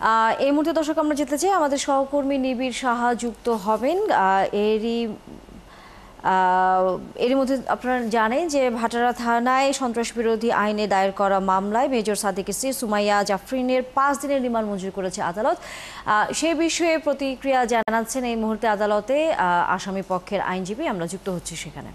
এই মুহূর্তে দর্শক আমরা যেতে চাই আমাদের সহকর্মী নিবিড় সাহা যুক্ত হবেন। এরই এর মধ্যে আপনারা জানেন যে ভাটারা থানায় সন্ত্রাস বিরোধী আইনে দায়ের করা মামলায় মেজর সাদিকের স্ত্রী সুমাইয়া জাফরিনের 5 দিনের রিমান্ড মঞ্জুর করেছে আদালত। সে বিষয়ে প্রতিক্রিয়া জানাচ্ছেন এই মুহূর্তে আদালতে আসামি পক্ষের আইনজীবী। আমরা যুক্ত হচ্ছি সেখানে।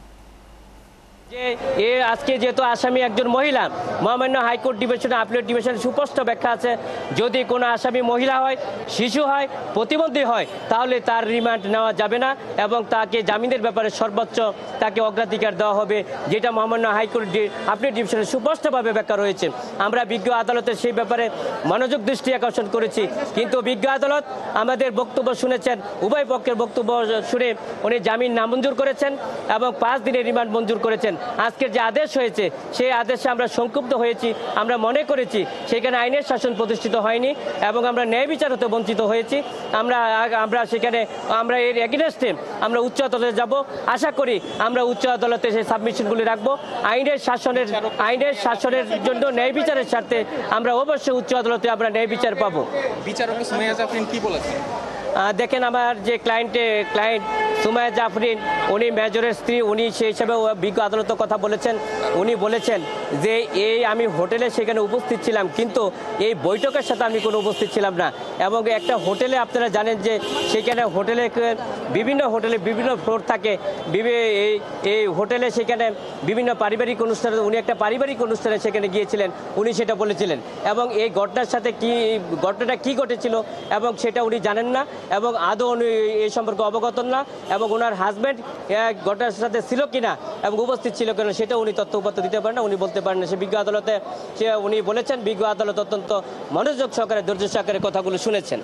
আজকে যেহেতু আসামি একজন মহিলা, মহামান্য হাইকোর্ট ডিভিশনে আপিলেট ডিভিশনে সুস্পষ্ট ব্যাখ্যা আছে, যদি কোনো আসামি মহিলা হয়, শিশু হয়, প্রতিবন্ধী হয়, তাহলে তার রিমান্ড নেওয়া যাবে না এবং তাকে জামিনের ব্যাপারে সর্বোচ্চ তাকে অগ্রাধিকার দেওয়া হবে, যেটা মহামান্য হাইকোর্ট আপিলেট ডিভিশনে সুস্পষ্টভাবে ব্যাখ্যা রয়েছে। আমরা বিজ্ঞ আদালতের সেই ব্যাপারে মনোযোগ দৃষ্টি আকর্ষণ করেছি, কিন্তু বিজ্ঞ আদালত আমাদের বক্তব্য শুনেছেন, উভয় পক্ষের বক্তব্য শুনে উনি জামিন নামঞ্জুর করেছেন এবং 5 দিনের রিমান্ড মঞ্জুর করেছেন। আজকের যে আদেশ হয়েছে সেই আদেশে আমরা সংক্ষুব্ধ হয়েছি। আমরা মনে করেছি সেখানে আইনের শাসন প্রতিষ্ঠিত হয়নি এবং আমরা ন্যায় বিচার হতে বঞ্চিত হয়েছি। আমরা সেখানে এর এগেইনস্টে আমরা উচ্চ আদালতে যাব। আশা করি আমরা উচ্চ আদালতে সেই সাবমিশনগুলি রাখবো। আইনের শাসনের জন্য ন্যায় বিচারের স্বার্থে আমরা অবশ্যই উচ্চ আদালতে আমরা ন্যায় বিচার পাবো। বিচারক সুমাইয়া জাফরিন কি বলেছেন? দেখেন, আমার যে ক্লায়েন্ট সুমাইয়া জাফরিন, উনি মেজরের স্ত্রী, উনি সেই হিসাবে বিজ্ঞ আদালতের কথা বলেছেন। উনি বলেছেন যে আমি হোটেলে সেখানে উপস্থিত ছিলাম, কিন্তু এই বৈঠকের সাথে আমি কোনো উপস্থিত ছিলাম না। এবং একটা হোটেলে আপনারা জানেন যে সেখানে বিভিন্ন ফ্লোর থাকে, এই হোটেলে সেখানে বিভিন্ন পারিবারিক অনুষ্ঠানে উনি একটা পারিবারিক অনুষ্ঠানে সেখানে গিয়েছিলেন, উনি সেটা বলেছিলেন। এবং এই ঘটনাটা কি ঘটেছিল এবং সেটা উনি জানেন না এবং আদৌ উনি এই সম্পর্কে অবগত না, এবং ওনার হাজব্যান্ড ঘটনার সাথে ছিল কিনা এবং উপস্থিত ছিল কিনা সেটা উনি তথ্য উপাত্ত দিতে পারেন না, উনি বলতে পারেন না। সে বিজ্ঞ আদালতে উনি বলেছেন, বিজ্ঞ আদালত অত্যন্ত মনোযোগ সহকারে, ধৈর্য সহকারে কথাগুলো শুনেছেন।